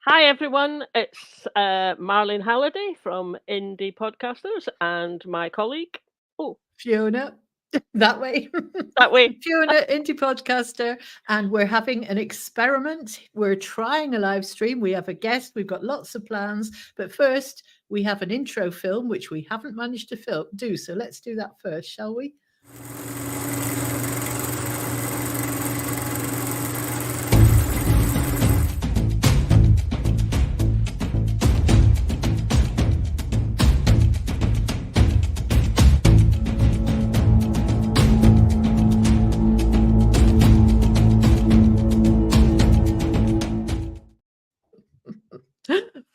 Hi everyone, it's Marlene Halliday from Indypodcasters and my colleague. Oh, Fiona, that way. that way. Fiona, Indypodcaster, and we're having an experiment. We're trying a live stream. We have a guest. We've got lots of plans, but first we have an intro film which we haven't managed to do. So let's do that first, shall we?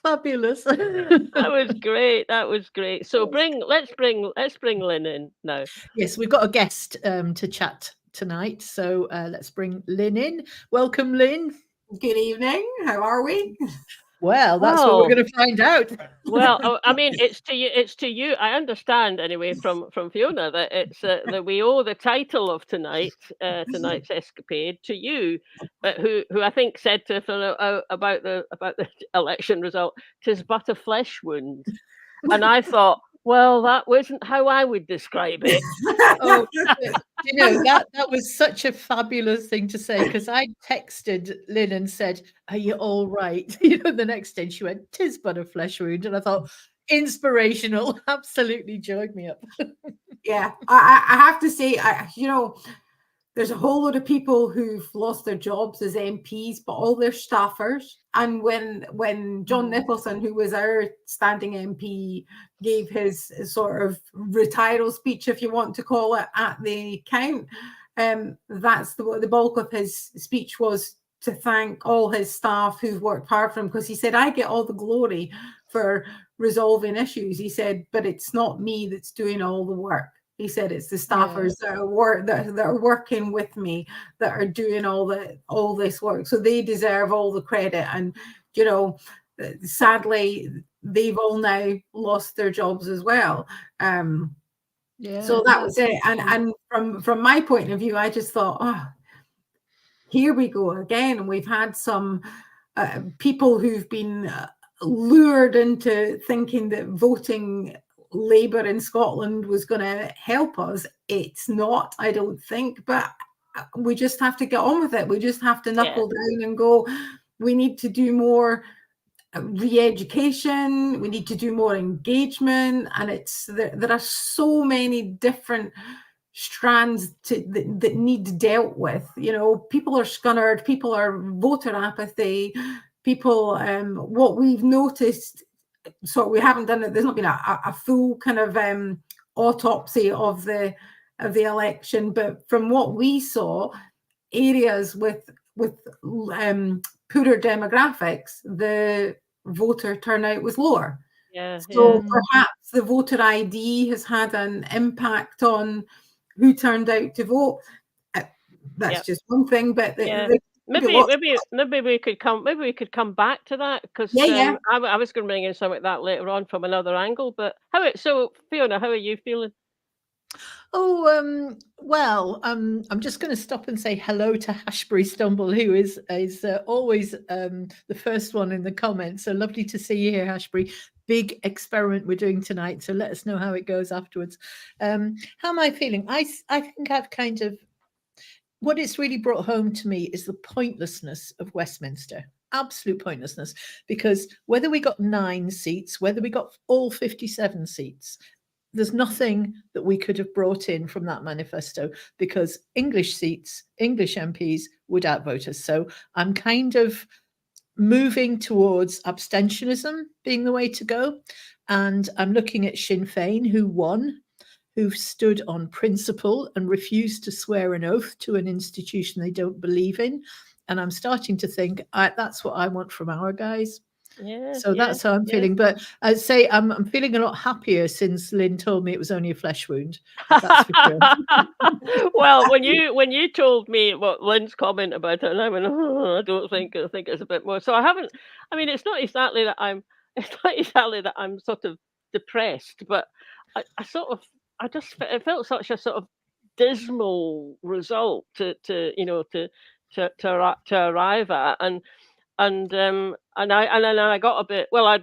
Fabulous. That was great. That was great. So let's bring Lynn in now. Yes, we've got a guest to chat tonight. So let's bring Lynn in. Welcome, Lynn. Good evening. How are we? Well, that's what we're going to find out. Well, I mean, it's to you. It's to you. I understand anyway from Fiona that it's that we owe the title of tonight's escapade to you, who I think said to Fiona about the election result, "'Tis but a flesh wound," and I thought, well, that wasn't how I would describe it. Oh, you know, that was such a fabulous thing to say, because I texted Lynn and said, "Are you all right?" You know, the next day she went, "'Tis but a flesh wound," and I thought, inspirational, absolutely joyed me up. Yeah, I have to say, there's a whole lot of people who've lost their jobs as MPs, but all their staffers. And when John Nicholson, who was our standing MP, gave his sort of retiral speech, if you want to call it, at the count, that's the bulk of his speech was to thank all his staff who've worked hard for him, because he said, "I get all the glory for resolving issues." He said, "But it's not me that's doing all the work." He said, "It's the staffers that are working with me that are doing all this work. So they deserve all the credit." And sadly, they've all now lost their jobs as well. So that was it. And from my point of view, I just thought, oh, here we go again. And we've had some people who've been lured into thinking that voting Labour in Scotland was going to help us. It's not, I don't think, but we just have to get on with it. We just have to knuckle down and go, we need to do more re-education, we need to do more engagement, and there are so many different strands that need dealt with. People are scunnered, people are voter apathy, people, what we've noticed, so we haven't done it, there's not been a full kind of autopsy of the election, but from what we saw, areas with poorer demographics, the voter turnout was lower. So perhaps the voter ID has had an impact on who turned out to vote. That's just one thing, but maybe we could come back to that, because I was going to bring in something like that later on from another angle. But so Fiona, how are you feeling? Oh, well, I'm just going to stop and say hello to Hashbury Stumble, who is always the first one in the comments. So lovely to see you here, Hashbury. Big experiment we're doing tonight, so let us know how it goes afterwards. How am I feeling? I think I've kind of, what it's really brought home to me is the pointlessness of Westminster. Absolute pointlessness, because whether we got 9 seats, whether we got all 57 seats, there's nothing that we could have brought in from that manifesto, because English seats, English MPs would outvote us. So I'm kind of moving towards abstentionism being the way to go. And I'm looking at Sinn Féin, who won, who've stood on principle and refused to swear an oath to an institution they don't believe in. And I'm starting to think that's what I want from our guys. So that's how I'm feeling. But I'd say I'm feeling a lot happier since Lynn told me it was only a flesh wound. That's for sure. Well, when you told me what Lynn's comment about it, and I went, oh, I think it's a bit more. So I haven't. I mean, it's not exactly that I'm sort of depressed, but I it felt such a sort of dismal result to arrive at. And and then I got a bit. Well, I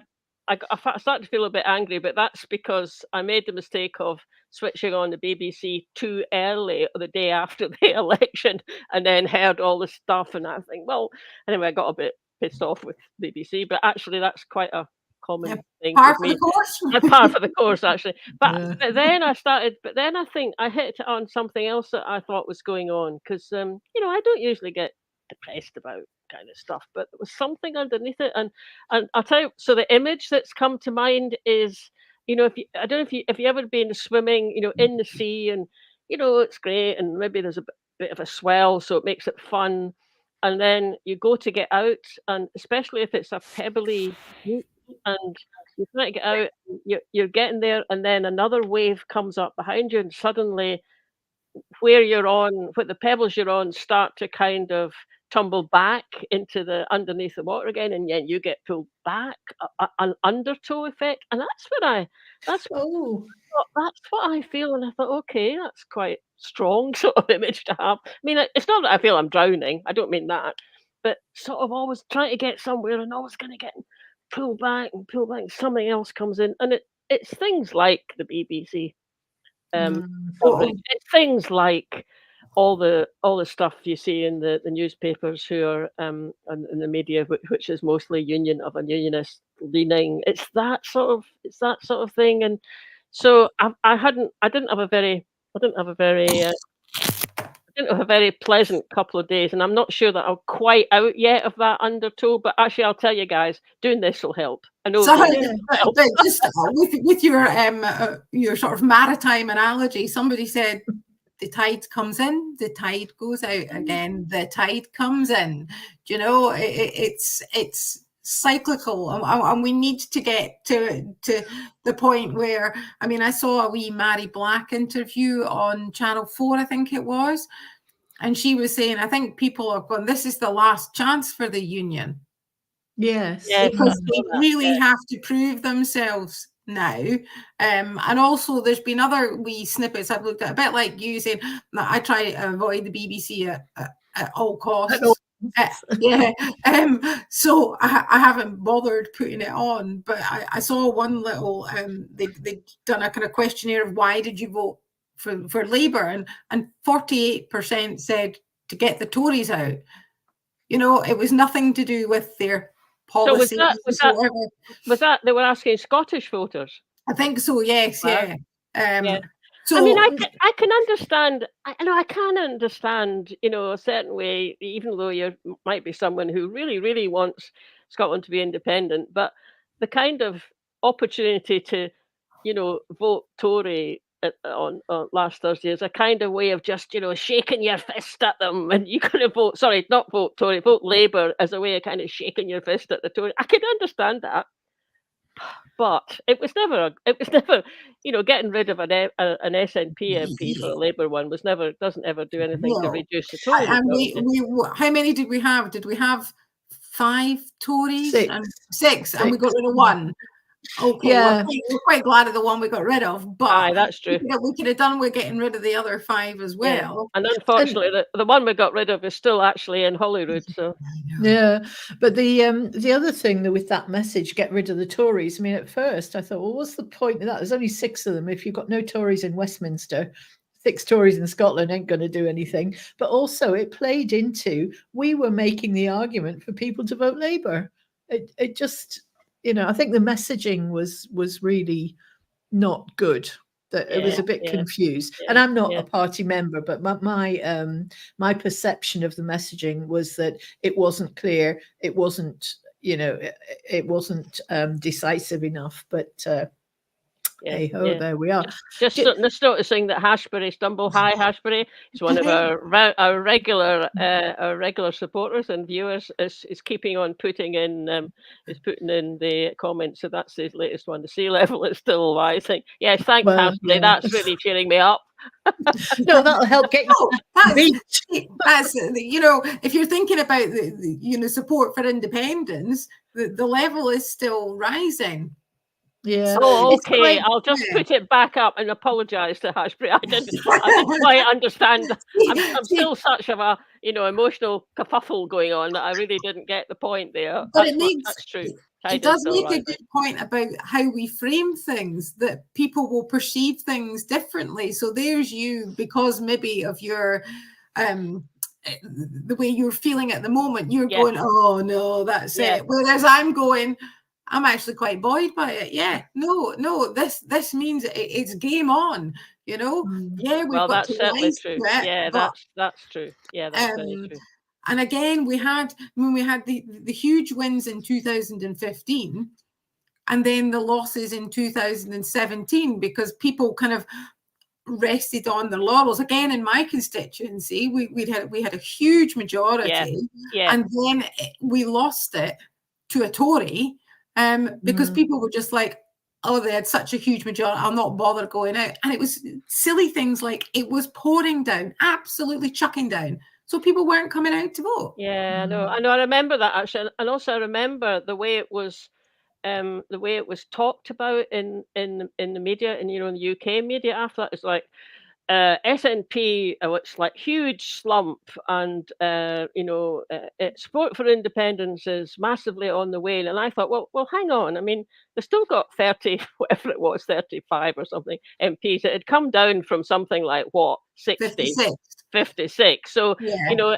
started to feel a bit angry, but that's because I made the mistake of switching on the BBC too early the day after the election, and then heard all the stuff, and I think, well, anyway, I got a bit pissed off with BBC, but actually that's quite a common thing Par with for me. the course. Par for the course, actually. But Yeah. but then I think I hit on something else that I thought was going on, because I don't usually get depressed about kind of stuff, but there was something underneath it, and I'll tell you. So the image that's come to mind is, I don't know if you ever been swimming, in the sea, and it's great, and maybe there's a bit of a swell, so it makes it fun, and then you go to get out, and especially if it's a pebbly beach, and you're trying to get out, you're getting there, and then another wave comes up behind you, and suddenly what the pebbles you're on start to kind of tumble back into the underneath the water again, and then you get pulled back, an undertow effect, and that's Oh, that's what I feel, and I thought, okay, that's quite strong sort of image to have. I mean, it's not that I feel I'm drowning. I don't mean that, but sort of always trying to get somewhere and always kind of getting pulled back and pulled back. And something else comes in, and it's things like the BBC coverage. Oh, It's things like all the stuff you see in the newspapers who are in the media, which is mostly of a unionist leaning. It's that sort of thing, and so I didn't have a very I didn't have a very I didn't have a very pleasant couple of days, and I'm not sure that I'm quite out yet of that undertow. But actually, I'll tell you guys, doing this will help. I know. so, Doing this will help. but just with your sort of maritime analogy, somebody said the tide comes in, the tide goes out again, the tide comes in. It's cyclical, and we need to get to the point where, I mean, I saw a wee Mary Black interview on Channel 4, I think it was, and she was saying, I think people are going, this is the last chance for the union. yes. Yes, Because I they saw that, really yeah. have to prove themselves now. And also there's been other wee snippets I've looked at, a bit like you saying that I try to avoid the BBC at all costs. Yeah. So I haven't bothered putting it on, but I saw one little they'd done a kind of questionnaire of why did you vote for Labour, and 48% said to get the Tories out. It was nothing to do with their policy. So was that they were asking Scottish voters? I think so. Yes. Wow. Yeah. So I mean, I can understand. I can understand. A certain way, even though you might be someone who really, really wants Scotland to be independent, but the kind of opportunity to, vote Tory on last Thursday is a kind of way of just, shaking your fist at them, and you kind of vote. Sorry, not vote Tory, vote Labour as a way of kind of shaking your fist at the Tory. I can understand that. But it was never, getting rid of an SNP MP for a Labour one doesn't ever do anything to reduce the Tory. And how many did we have? Did we have 5 Tories? 6. And 6, and we got rid of 1. Okay, Yeah. we're quite glad of the one we got rid of, but Aye, that's true. we could have done with getting rid of the other 5 as well. And unfortunately, the one we got rid of is still actually in Holyrood. So yeah, but the other thing with that message, get rid of the Tories. I mean, at first I thought, well, what's the point of that? There's only 6 of them. If you've got no Tories in Westminster, 6 Tories in Scotland ain't going to do anything. But also, it played into we were making the argument for people to vote Labour. It just, I think the messaging was really not good. That it was a bit confused, and I'm not a party member, but my perception of the messaging was that it wasn't clear, it wasn't it wasn't decisive enough. But hey ho, there we are. Just noticing that Hashbury, Stumble Hi Hashbury, is one of our regular supporters and viewers. Is keeping on putting in the comments. So that's his latest one. The sea level is still rising. Yes, thanks, Hashbury. Yeah. That's really cheering me up. No, that'll help get you. That's if you're thinking about the support for independence, the level is still rising. Yeah. Oh, It's okay. quite, I'll just put it back up and apologise to Hashbury. I didn't quite understand. I'm still such of a emotional kerfuffle going on that I really didn't get the point there. But That's true. it does make a good point about how we frame things, that people will perceive things differently. So there's you, because maybe of your the way you're feeling at the moment, you're going, oh no, that's it. Whereas I'm going, I'm actually quite buoyed by it. Yeah, no, this means it's game on. Yeah, we've got that's certainly true. Yeah, that's true. Yeah, that's very true. And again, we had the huge wins in 2015, and then the losses in 2017, because people kind of rested on their laurels. Again, in my constituency, we had a huge majority, and then we lost it to a Tory, because people were just like, oh, they had such a huge majority, I'll not bother going out. And it was silly things like it was pouring down, absolutely chucking down. So people weren't coming out to vote. Yeah, I know. I remember that actually, and also I remember the way it was talked about in the media, and in the UK media after that. It's like SNP, it's like huge slump, and support for independence is massively on the wane. And I thought, well, hang on. I mean, they still got 30, whatever it was, 35 or something MPs. It had come down from something like 60, 56. So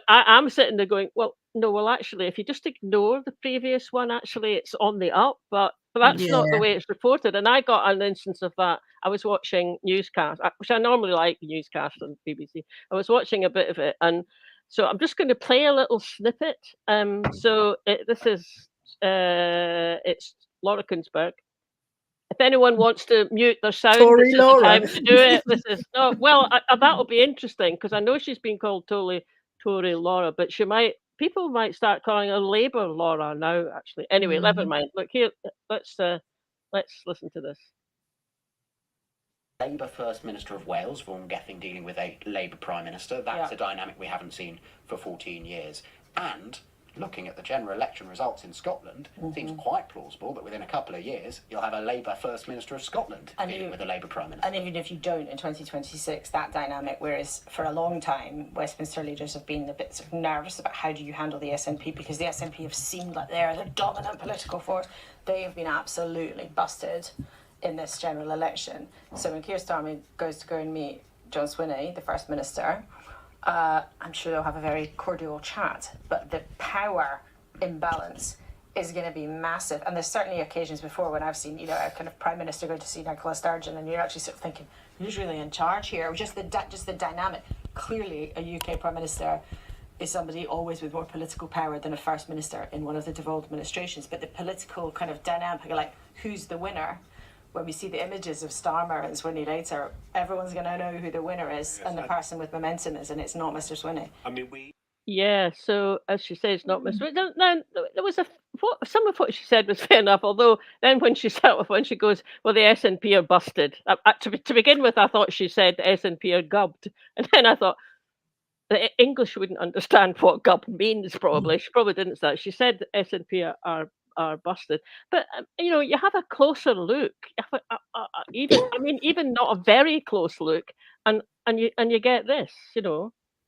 I'm sitting there going, well, no, actually, if you just ignore the previous one, actually, it's on the up, but that's not the way it's reported. And I got an instance of that. I was watching newscasts, which I normally like newscasts on BBC. I was watching a bit of it, and so I'm just going to play a little snippet. This is it's Laura Kunsberg. If anyone wants to mute their sound, this is the time to do it. This is that'll be interesting, because I know she's been called Tory Laura, but people might start calling her Labour Laura now. Actually, anyway, never mind. Look here. Let's listen to this. Labour First Minister of Wales, Vaughan Gething, dealing with a Labour Prime Minister. That's a dynamic we haven't seen for 14 years. And looking at the general election results in Scotland, it seems quite plausible that within a couple of years you'll have a Labour First Minister of Scotland dealing with a Labour Prime Minister. And even if you don't in 2026, that dynamic, whereas for a long time Westminster leaders have been a bit sort of nervous about how do you handle the SNP, because the SNP have seemed like they're the dominant political force. They have been absolutely busted in this general election. So when Keir Starmer goes to go and meet John Swinney, the First Minister, I'm sure they'll have a very cordial chat, but the power imbalance is going to be massive. And there's certainly occasions before when I've seen, a kind of Prime Minister go to see Nicola Sturgeon, and you're actually sort of thinking, who's really in charge here? Just the dynamic. Clearly, a UK Prime Minister is somebody always with more political power than a First Minister in one of the devolved administrations. But the political kind of dynamic, like who's the winner? When we see the images of Starmer and Swinney later, everyone's going to know who the winner is, and the person with momentum is, and it's not Mr. Swinney. I mean, Yeah, so as she says, not Mr. Now, there was some of what she said was fair enough, although then when she goes, well, the SNP are busted. To begin with, I thought she said the SNP are gubbed, and then I thought the English wouldn't understand what gubbed means. Probably she probably didn't say that. She said the SNP are busted, but you have a closer look, even not a very close look, and you get this,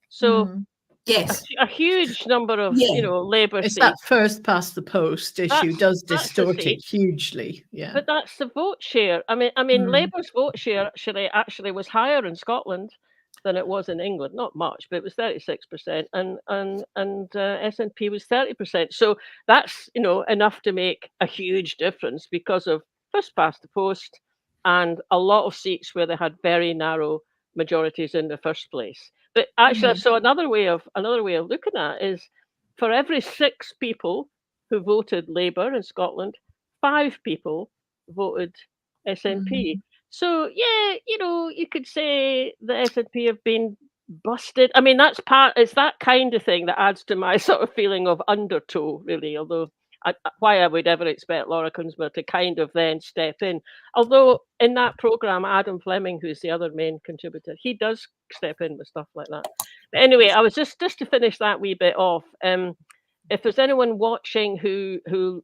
so. Yes, a huge number of Labour it's seats. that first past the post issue does distort it hugely. Yeah, but that's the vote share. I mean, Labour's vote share actually was higher in Scotland than it was in England. Not much, but it was 36%, and SNP was 30%. So that's enough to make a huge difference because of first past the post and a lot of seats where they had very narrow majorities in the first place. But actually, so another way of looking at it is, for every 6 people who voted Labour in Scotland, 5 people voted SNP. So you could say the SNP have been busted. I mean, it's that kind of thing that adds to my sort of feeling of undertow, really. Although why I would ever expect Laura Kunsberg to kind of then step in. Although in that programme, Adam Fleming, who's the other main contributor, he does step in with stuff like that. But anyway, I was just to finish that wee bit off. If there's anyone watching who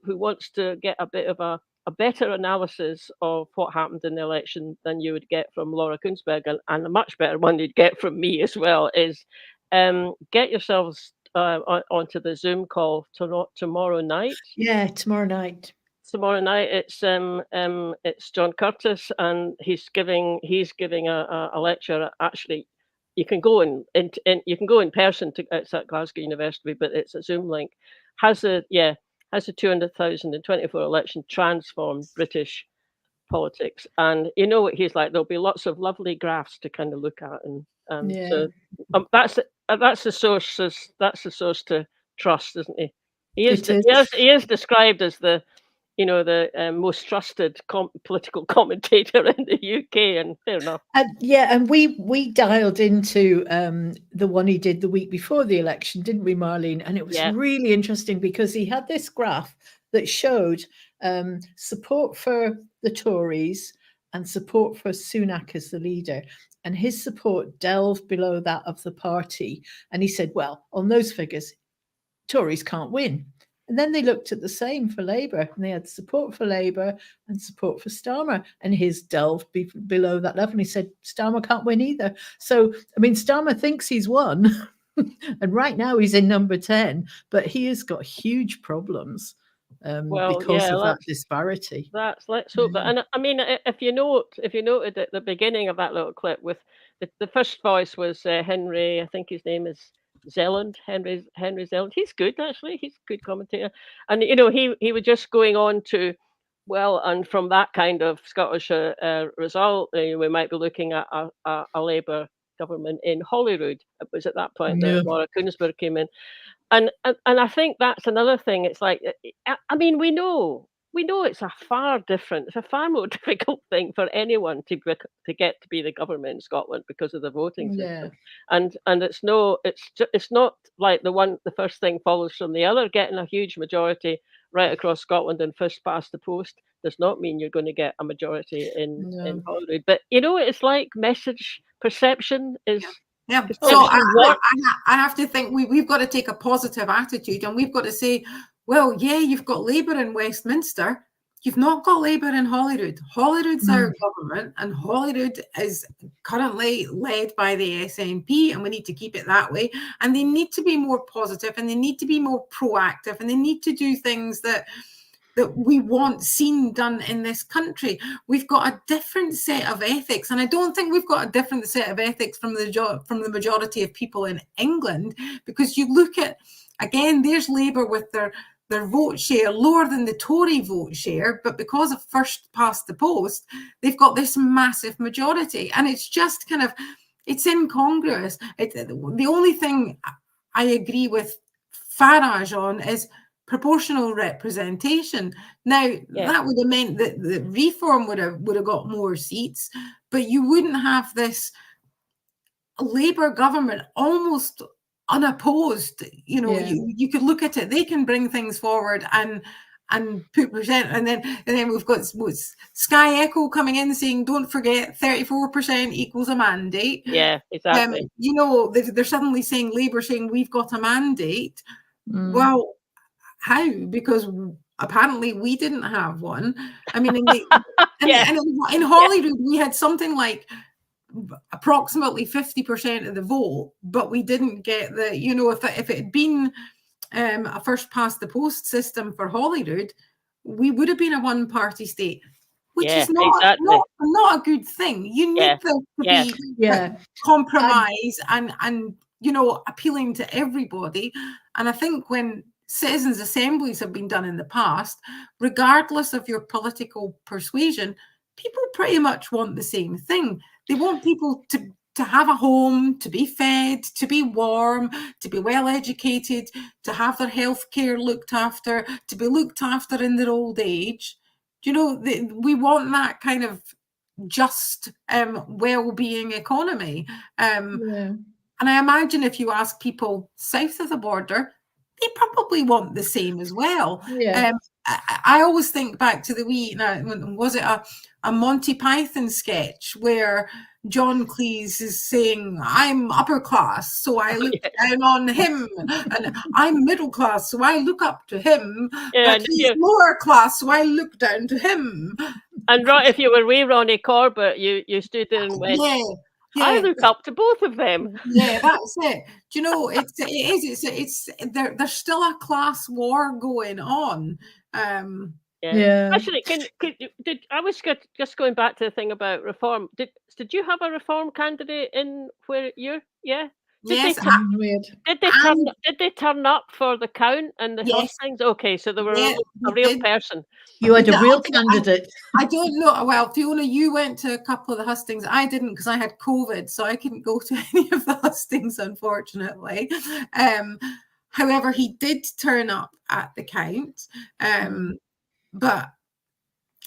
wants to get a bit of a a better analysis of what happened in the election than you would get from Laura Kuenssberg, and a much better one you'd get from me as well, is get yourselves onto the Zoom call tomorrow night. Yeah, tomorrow night. Tomorrow night, it's John Curtis, and he's giving a lecture. Actually, you can go in person it's at Glasgow University, but it's a Zoom link. Has the 200,024 election transformed British politics? And you know what he's like. There'll be lots of lovely graphs to kind of look at, and so that's the source. That's the source to trust, isn't he? He is described as the most trusted political commentator in the UK, and fair enough. And we dialed into the one he did the week before the election, didn't we, Marlene? And it was really interesting because he had this graph that showed support for the Tories and support for Sunak as the leader. And his support delved below that of the party. And he said, well, on those figures, Tories can't win. And then they looked at the same for Labour, and they had support for Labour and support for Starmer, and his delved below that level. And he said, Starmer can't win either. So, I mean, Starmer thinks he's won, and right now he's in number 10, but he has got huge problems because of that disparity. Let's hope that. And I mean, if you noted at the beginning of that little clip, with the first voice was Henry, I think his name is Zelland, Henry Zelland. He's good, actually. He's a good commentator. And, he was just going on to, well, and from that kind of Scottish result, we might be looking at a Labour government in Holyrood. It was at that point that Laura Kuenssberg came in. And I think that's another thing. It's like, I mean, we know it's a far more difficult thing for anyone to get to be the government in Scotland because of the voting system. And it's not like the first thing follows from the other. Getting a huge majority right across Scotland and first past the post does not mean you're going to get a majority in Holyrood. But it's like message perception is. Yeah, so I have to think we've got to take a positive attitude, and we've got to say, well, yeah, you've got Labour in Westminster. You've not got Labour in Holyrood. Holyrood's our government, and Holyrood is currently led by the SNP, and we need to keep it that way. And they need to be more positive, and they need to be more proactive, and they need to do things that we want seen done in this country. We've got a different set of ethics, and I don't think we've got a different set of ethics from the majority of people in England, because you look at, again, there's Labour with their vote share lower than the Tory vote share, but because of first past the post, they've got this massive majority, and it's just kind of, it's incongruous. The only thing I agree with Farage on is proportional representation. Now, that would have meant that the Reform would have got more seats, but you wouldn't have this Labour government almost unopposed. You could look at it, they can bring things forward and put percent, and then we've got Sky Echo coming in saying, don't forget 34% equals a mandate. Yeah, exactly. They're suddenly saying, Labour saying we've got a mandate. Well, how? Because apparently we didn't have one. I mean, in Holyrood, we had something like approximately 50% of the vote, but we didn't get if it had been a first past the post system for Holyrood, we would have been a one-party state, which is not a good thing. You need to be compromise and appealing to everybody. And I think when citizens' assemblies have been done in the past, regardless of your political persuasion, people pretty much want the same thing. They want people to have a home, to be fed, to be warm, to be well educated, to have their health care looked after, to be looked after in their old age. We want that kind of just well-being economy. And I imagine if you ask people south of the border, they probably want the same as well. I always think back to the was it a Monty Python sketch where John Cleese is saying, I'm upper class, so I look down on him, and I'm middle class, so I look up to him, but he's lower class, so I look down to him. And right, if you were wee Ronnie Corbett, you stood there and went, I look up to both of them. Yeah, that's it. Do you know, there's still a class war going on. Actually, I was just going back to the thing about reform. Did you have a reform candidate in where you're? Yeah. Yes. Did they turn up for the count and the hustings? Okay, so they were a real person. You had a real candidate. I don't know. Well, Fiona, you went to a couple of the hustings. I didn't because I had COVID, so I couldn't go to any of the hustings, unfortunately. However, he did turn up at the count, but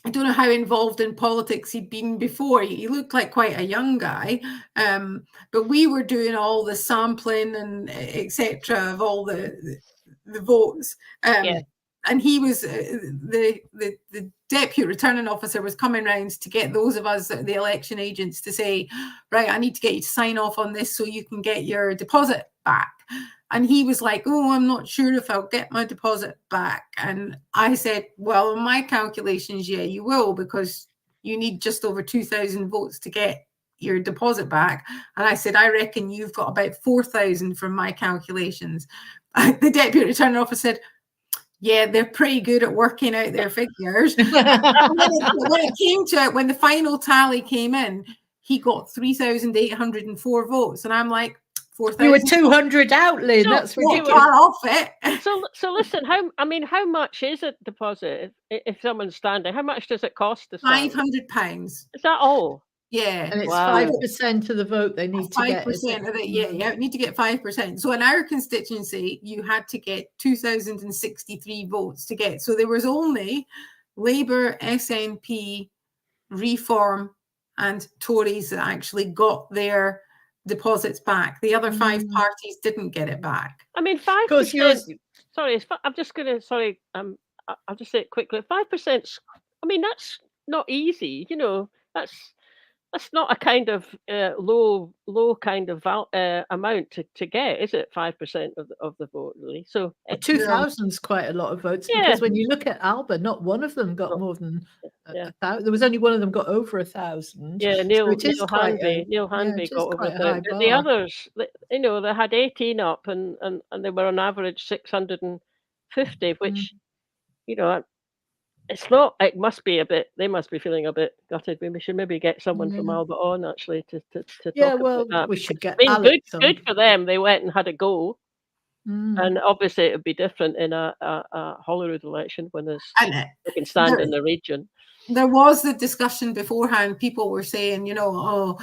I don't know how involved in politics he'd been before. He looked like quite a young guy, but we were doing all the sampling and etc. of all the votes. And he was the deputy returning officer was coming round to get those of us, the election agents, to say, right, I need to get you to sign off on this so you can get your deposit back. And he was like, oh, I'm not sure if I'll get my deposit back. And I said, well, in my calculations, yeah, you will, because you need just over 2,000 votes to get your deposit back. And I said, I reckon you've got about 4,000 from my calculations. The deputy returning officer said, yeah, they're pretty good at working out their figures. when it came to it, when the final tally came in, he got 3,804 votes. And I'm like, 4,000. You were 200 out, Lynn. So, that's ridiculous. Far off it. So listen, how much is a deposit if someone's standing? How much does it cost to stand? £500. Is that all? Yeah. And it's 5% of the vote they need to get. 5% of it, yeah, need to get 5%. So in our constituency, you had to get 2,063 votes to get. So there was only Labour, SNP, Reform, and Tories that actually got their deposits back. The other 5 parties didn't get it back. I mean, 5%. Sorry, I'm just going to. Sorry, I'll just say it quickly. 5%. I mean, that's not easy. You know, that's not a kind of low kind of amount to get, is it? 5% of the vote, really. So 2,000 is quite a lot of votes because when you look at Alba, not one of them got more than 1,000. There was only one of them got over 1,000. Yeah, Neil Hanby got over 1,000. The others, you know, they had 18 up, and they were on average 650, which, you know. It's not. It must be a bit. They must be feeling a bit gutted. We should maybe get someone from Alba on actually to talk about that. We should get. Good for them. They went and had a go, and obviously it would be different in a Holyrood election when they can stand in the region. There was the discussion beforehand. People were saying, you know,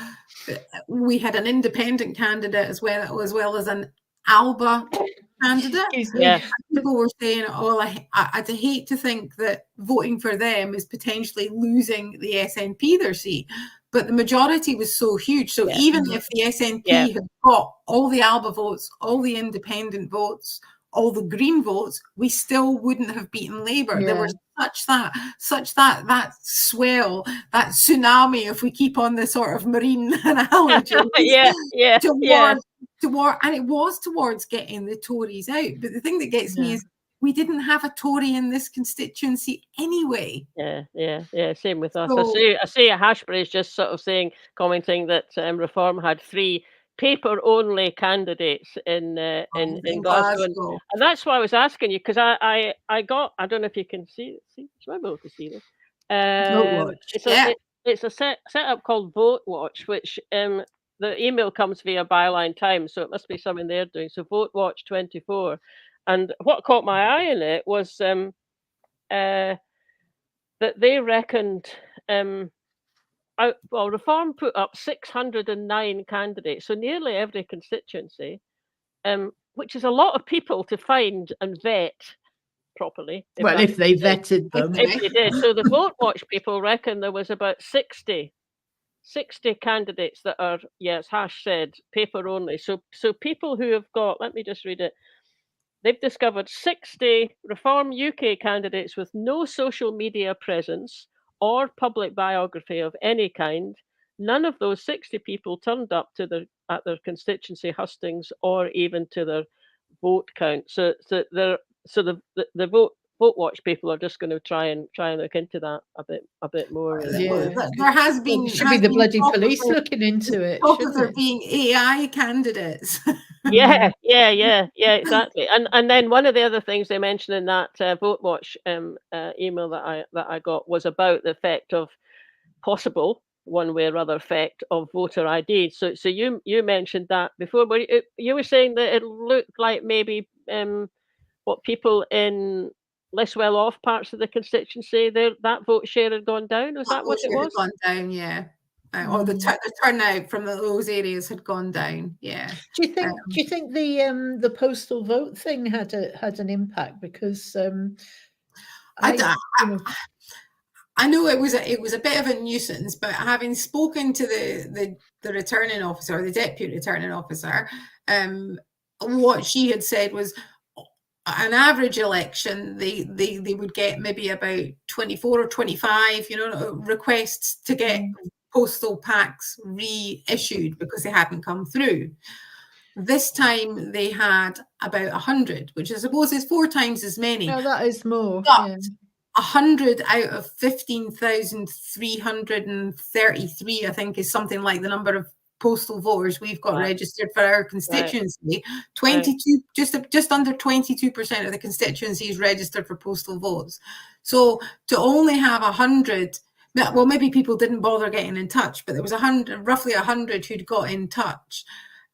we had an independent candidate as well as an Alba candidate. Yeah. People were saying, I'd hate to think that voting for them is potentially losing the SNP their seat. But the majority was so huge. So even if the SNP had got all the Alba votes, all the independent votes, all the Green votes, we still wouldn't have beaten Labour. There was such that swell, that tsunami, if we keep on the sort of marine analogy. And it was towards getting the Tories out. But the thing that gets me is we didn't have a Tory in this constituency anyway. Yeah. Same with us. I see a Hashbury is just sort of commenting that Reform had 3 paper-only candidates in Glasgow. And that's why I was asking you, because I got, I don't know if you can see should I be able to see this? It's a setup called Vote Watch, which the email comes via Byline Times, so it must be something they're doing. So Vote Watch 24. And what caught my eye in it was that they reckoned Reform put up 609 candidates, so nearly every constituency, which is a lot of people to find and vet properly. If they vetted them. If they did. So the Vote Watch people reckon there was about 60 candidates that are, as Hash said, paper only. So people who have got, let me just read it. they've discovered 60 Reform UK candidates with no social media presence or public biography of any kind. None of those 60 people turned up to their constituency hustings or even to their vote count. So the vote watch people are just going to try and look into that a bit more. Yeah. There has been. It should be the bloody police there, looking into it. talk of Shouldn't there it? being AI candidates. Yeah, exactly. And then one of the other things they mentioned in that vote watch email that I got was about the effect of possible one way or other effect of voter ID. So you mentioned that before, but you were saying that it looked like maybe what people in less well off parts of the constituency, that vote share had gone down. Was that what it was? Had gone down, yeah. Or the turnout from those areas had gone down. Yeah. Do you think the postal vote thing had an impact? Because I know it was a bit of a nuisance, but having spoken to the returning officer, the deputy returning officer, what she had said was an average election, they would get maybe about 24 or 25, requests to get postal packs reissued because they hadn't come through. This time they had about 100, which I suppose is 4 times as many. No, that is more. But 100 out of 15,333, I think, is something like the number of postal voters we've got registered for our constituency. 22, just under 22% of the constituency is registered for postal votes. So to only have 100, well, maybe people didn't bother getting in touch, but there was roughly 100 who'd got in touch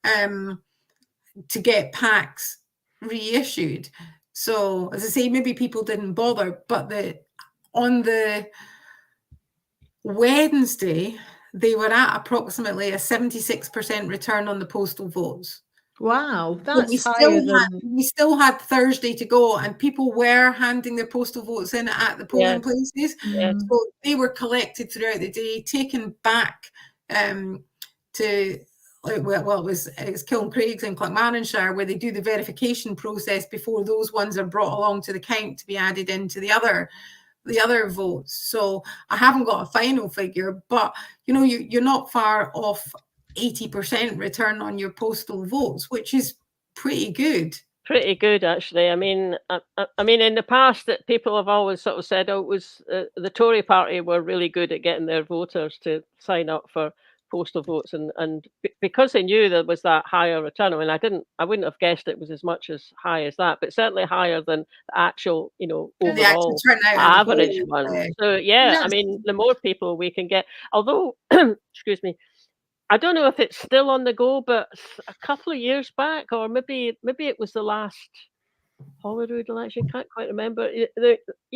to get packs reissued. So, as I say, maybe people didn't bother, but on the Wednesday, they were at approximately a 76% return on the postal votes. Wow, that's higher than... We still had Thursday to go, and people were handing their postal votes in at the polling places. Yeah. So they were collected throughout the day, taken back to... Well, it was Kilncraigs and Clackmannanshire, where they do the verification process before those ones are brought along to the count to be added into the other votes. So I haven't got a final figure, but you're not far off 80% return on your postal votes, which is pretty good. Pretty good, actually. I mean, in the past, that people have always sort of said, "Oh, it was the Tory party were really good at getting their voters to sign up for postal votes," and because they knew there was that higher return. I mean, I wouldn't have guessed it was as much as high as that, but certainly higher than the actual, overall average one. So I mean, the more people we can get, although, excuse me, I don't know if it's still on the go, but a couple of years back, or maybe it was the last Holyrood election, can't quite remember. You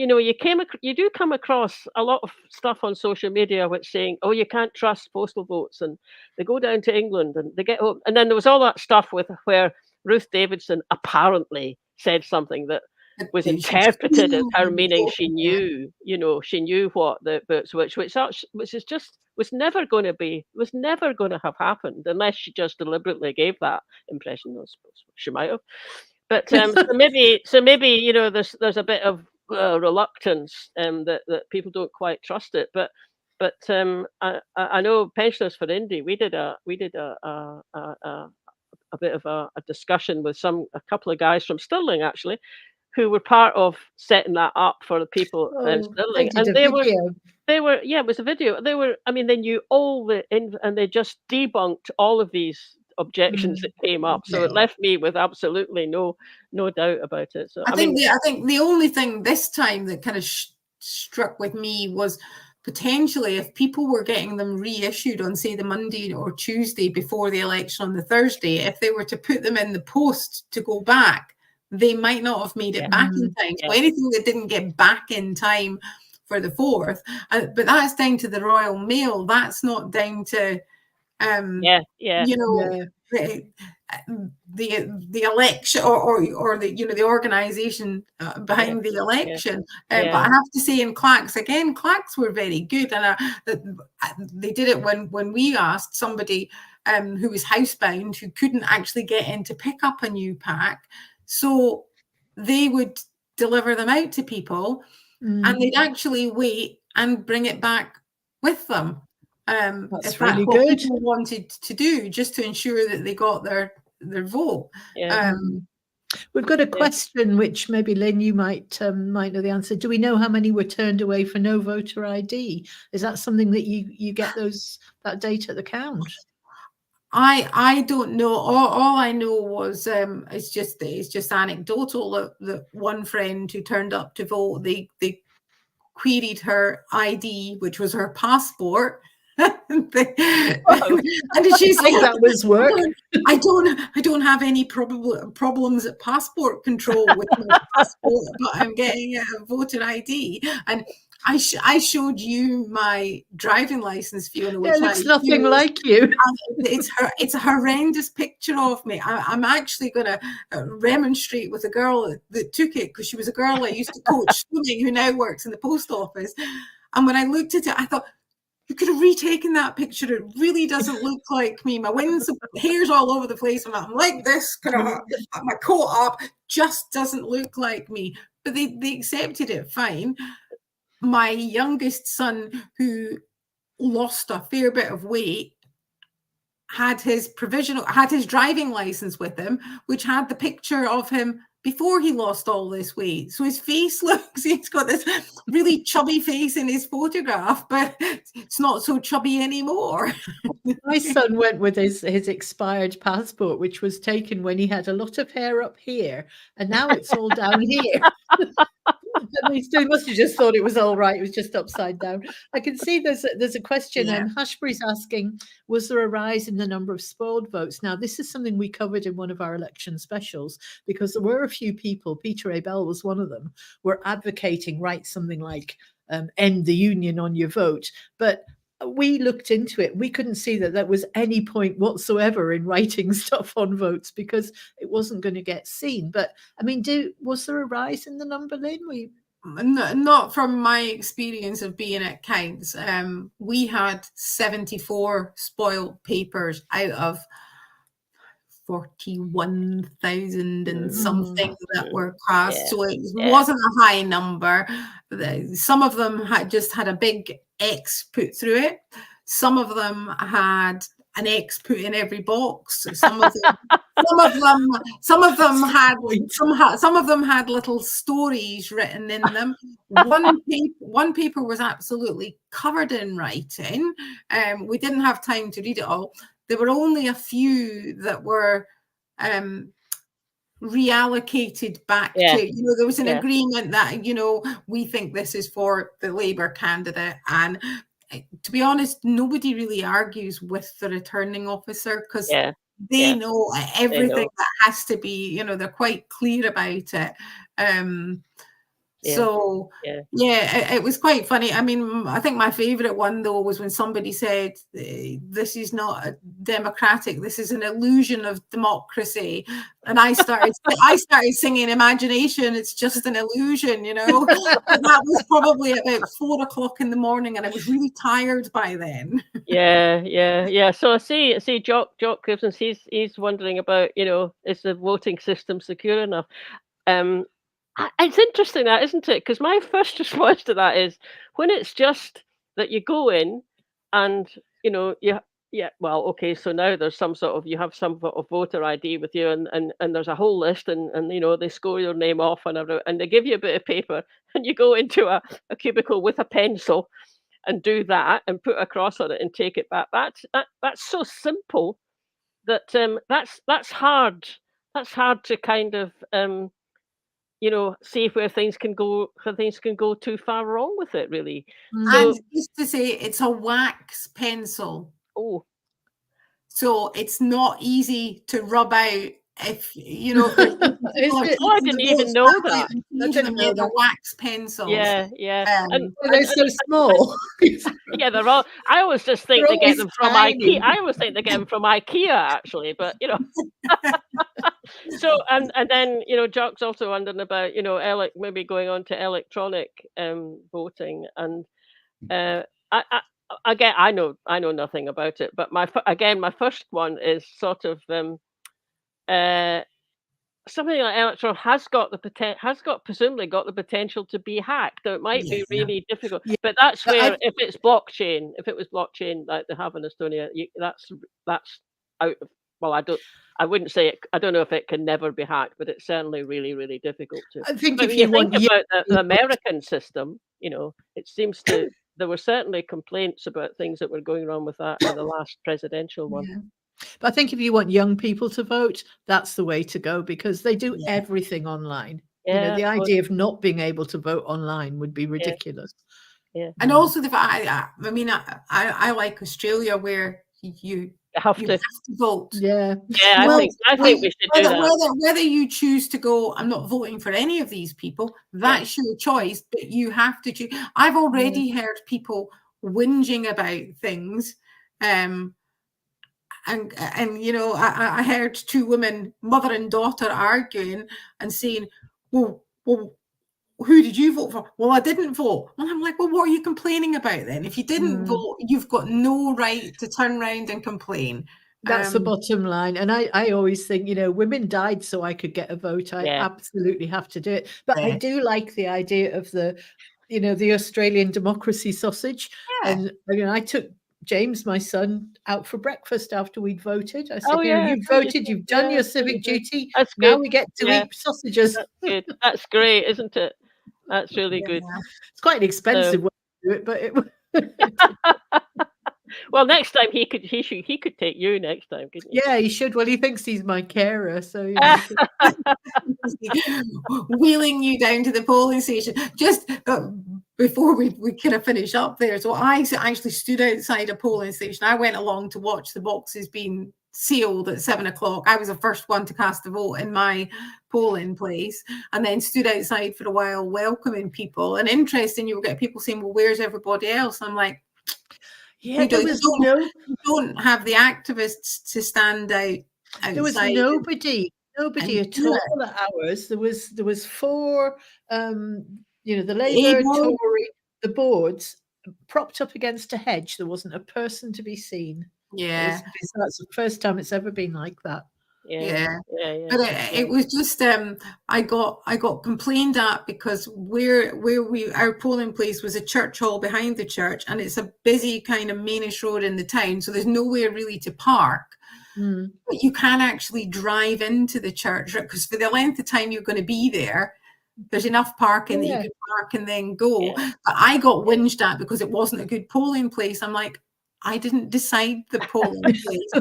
do come across a lot of stuff on social media which saying, "Oh, you can't trust postal votes," and they go down to England and they get home. And then there was all that stuff where Ruth Davidson apparently said something that was interpreted as her meaning she knew, she knew what the votes which is just was never going to have happened unless she just deliberately gave that impression. I suppose she might have. But so maybe there's a bit of reluctance that people don't quite trust it. But I know Pensioners for Indy, we did a bit of a discussion with a couple of guys from Stirling actually, who were part of setting that up for the people in Stirling, and it was a video. They knew all and they just debunked all of these objections that came up. So it left me with absolutely no doubt about it. So I think the only thing this time that kind of struck with me was potentially if people were getting them reissued on, say, the Monday or Tuesday before the election on the Thursday, if they were to put them in the post to go back, they might not have made it back in time. So anything that didn't get back in time for the 4th, but that's down to the Royal Mail. That's not down to the election or the organisation behind the election. But I have to say, in Clacks were very good, and they did it when we asked somebody who was housebound who couldn't actually get in to pick up a new pack. So they would deliver them out to people, and they'd actually wait and bring it back with them. That's If really that's what good. people wanted to do, just to ensure that they got their vote. Yeah. We've got a question which maybe Lynn, you might know the answer. Do we know how many were turned away for no voter ID? Is that something that you get that data at the count? I don't know. All I know was it's just anecdotal that one friend who turned up to vote, they queried her ID, which was her passport. And she said that was work. I don't have any problems at passport control with my passport, but I'm getting a voter ID. And I showed you my driving license, Fiona, which it looks nothing like you. It's a horrendous picture of me. I'm actually going to remonstrate with a girl that took it, because she was a girl I used to coach swimming who now works in the post office. And when I looked at it, I thought, you could have retaken that picture. It really doesn't look like me. My hair's all over the place. I'm like this, kind of my coat up, just doesn't look like me. But they accepted it fine. My youngest son, who lost a fair bit of weight, had his driving license with him, which had the picture of him before he lost all this weight. So his face he's got this really chubby face in his photograph, but it's not so chubby anymore. My son went with his expired passport, which was taken when he had a lot of hair up here, and now it's all down here. He must have just thought it was all right. It was just upside down. I can see there's a question. Hashbury's asking, was there a rise in the number of spoiled votes? Now, this is something we covered in one of our election specials, because there were a few people, Peter A. Bell was one of them, were advocating, write something like end the union on your vote. But we looked into it. We couldn't see that there was any point whatsoever in writing stuff on votes, because it wasn't going to get seen. But I mean, was there a rise in the number, Lynn? Not from my experience of being at counts. We had 74 spoiled papers out of 41,000 and something that were cast. So it wasn't a high number. Some of them had a big X put through it. Some of them had an X put in every box. Some of them had little stories written in them. One paper was absolutely covered in writing. We didn't have time to read it all. There were only a few that were reallocated back to, there was an agreement that, we think this is for the Labour candidate. And to be honest, nobody really argues with the returning officer, because they know everything that has to be, they're quite clear about it. So it was quite funny. I mean, I think my favorite one though was when somebody said, this is not a democratic, this is an illusion of democracy. And I started singing Imagination, it's just an illusion, And that was probably about 4 o'clock in the morning, and I was really tired by then. Yeah. So I see Jock Gibson's, he's wondering about, is the voting system secure enough? It's interesting, that, isn't it? Because my first response to that is, when it's just that you go in and, so now there's some sort of, you have some sort of voter ID with you, and there's a whole list, and they score your name off and they give you a bit of paper, and you go into a cubicle with a pencil and do that and put a cross on it and take it back. That's so simple that that's hard. That's hard to kind of see where things can go too far wrong with it, really. So, and just to say, it's a wax pencil. Oh, so it's not easy to rub out. If I didn't even know that. A wax pencil. Yeah. And they're so small. Yeah, they're all. I always just think they get them from IKEA. I always think they get them from IKEA, actually, but So and then Jock's also wondering about maybe going on to electronic voting, and I know nothing about it, but my first one is sort of something like electoral has got presumably got the potential to be hacked. So it might be Yeah. really difficult. Yeah, But that's but where if it was blockchain like they have in Estonia, that's out of, well, I wouldn't say it. I don't know if it can never be hacked, but it's certainly really, really difficult to. I think But if when you you think want young about the people, American system, it seems to. There were certainly complaints about things that were going wrong with that in the last presidential one. yeah. But I think if you want young people to vote, that's the way to go because they do Yeah. everything online. Yeah, The of course. idea of not being able to vote online would be ridiculous. Yeah. And also I mean, I like Australia where you Have you to. have to vote. Yeah. Yeah, I Well, think we should do that. Whether you choose to go, I'm not voting for any of these people. That's your choice, but you have to choose. I've already heard people whinging about things, and I heard two women, mother and daughter, arguing and saying, "Well, who did you vote for?" "Well, I didn't vote." And I'm like, "Well, what are you complaining about then? If you didn't vote, you've got no right to turn around and complain." That's the bottom line. And I always think, women died so I could get a vote. I absolutely have to do it. But I do like the idea of the Australian democracy sausage. Yeah. And I took James, my son, out for breakfast after we'd voted. I said, Oh, yeah, you've voted, you've done your that's really civic good. duty. That's Now good. we get to Yeah. eat sausages. That's good. That's great, isn't it? That's really good. It's quite an expensive way to do it, but it well, next time he could take you next time, couldn't he? Yeah, he should. Well, he thinks he's my carer, so wheeling you down to the polling station. Just before we kind of finish up there, so I actually stood outside a polling station. I went along to watch the boxes being sealed at 7 o'clock. I was the first one to cast a vote in my polling place, and then stood outside for a while welcoming people. And interesting, you'll get people saying, "Well, where's everybody else?" I'm like, yeah, you don't have the activists to stand out outside. There was nobody at all at ours. There was four, the Labour, Tory, the boards propped up against a hedge. There wasn't a person to be seen. Yeah, that's the first time it's ever been like that. Yeah. But it was just I got complained at because our polling place was a church hall behind the church, and it's a busy kind of mainish road in the town, so there's nowhere really to park. But you can actually drive into the church because for the length of time you're going to be there, there's enough parking that you can park and then go. But I got whinged at because it wasn't a good polling place. I'm like, I didn't decide the polling place.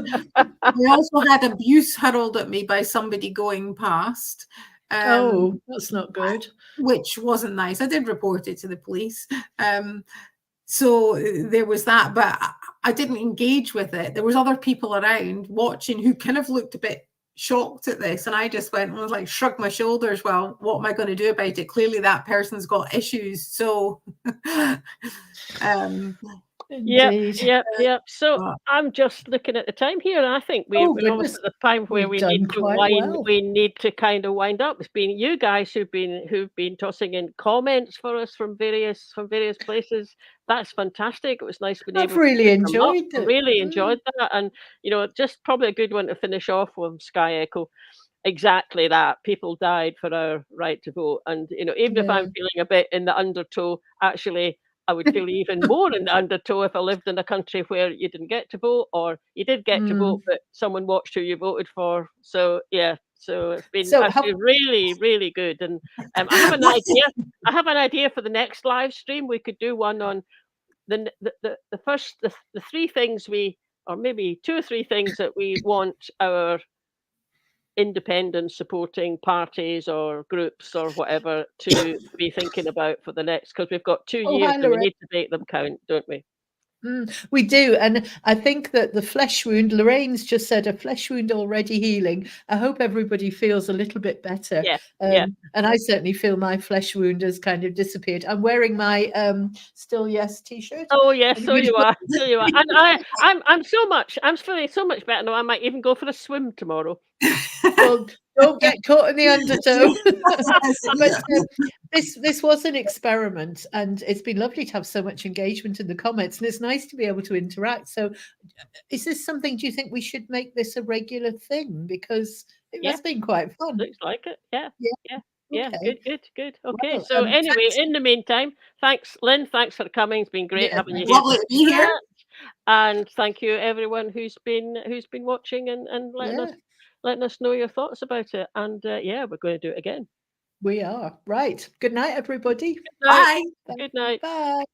We also had abuse hurled at me by somebody going past. That's not good. Which wasn't nice. I did report it to the police. So there was that, but I didn't engage with it. There was other people around watching who kind of looked a bit shocked at this, and I just went and was like, shrugged my shoulders. Well, what am I going to do about it? Clearly that person's got issues. So Yep. So I'm just looking at the time here, and I think we're almost at the time where we need to kind of wind up. It's been you guys who've been tossing in comments for us from various places. That's fantastic. It was nice being able. I've really enjoyed it. Really enjoyed that, and just probably a good one to finish off with. Sky Echo. Exactly that. People died for our right to vote, and even if I'm feeling a bit in the undertow, actually. I would feel even more in the undertow if I lived in a country where you didn't get to vote, or you did get to vote, but someone watched who you voted for. So it's been actually really, really good. And I have an idea. I have an idea for the next live stream. We could do one on the three things or maybe 2 or 3 things that we want our independent supporting parties or groups or whatever to be thinking about for the next, because we've got 2 years and we need to make them count, don't we? We do. And I think that the flesh wound, Lorraine's just said, a flesh wound already healing. I hope everybody feels a little bit better. And I certainly feel my flesh wound has kind of disappeared. I'm wearing my Still Yes t-shirt. Oh yes, so you are. And I'm feeling so much better now. I might even go for a swim tomorrow. Well, don't get caught in the undertow. But this was an experiment, and it's been lovely to have so much engagement in the comments, and it's nice to be able to interact. So is this something, do you think we should make this a regular thing? Because That's been quite fun. Looks like it. Yeah. Okay. Good. Okay. Well, So anyway, thanks. in the meantime, thanks, Lynn. Thanks for coming. It's been great having you here. Lovely to be here. And thank you everyone who's been watching and letting us know your thoughts about it. And we're going to do it again. We are. Right. Good night, everybody. Good night. Bye. Good night. Bye.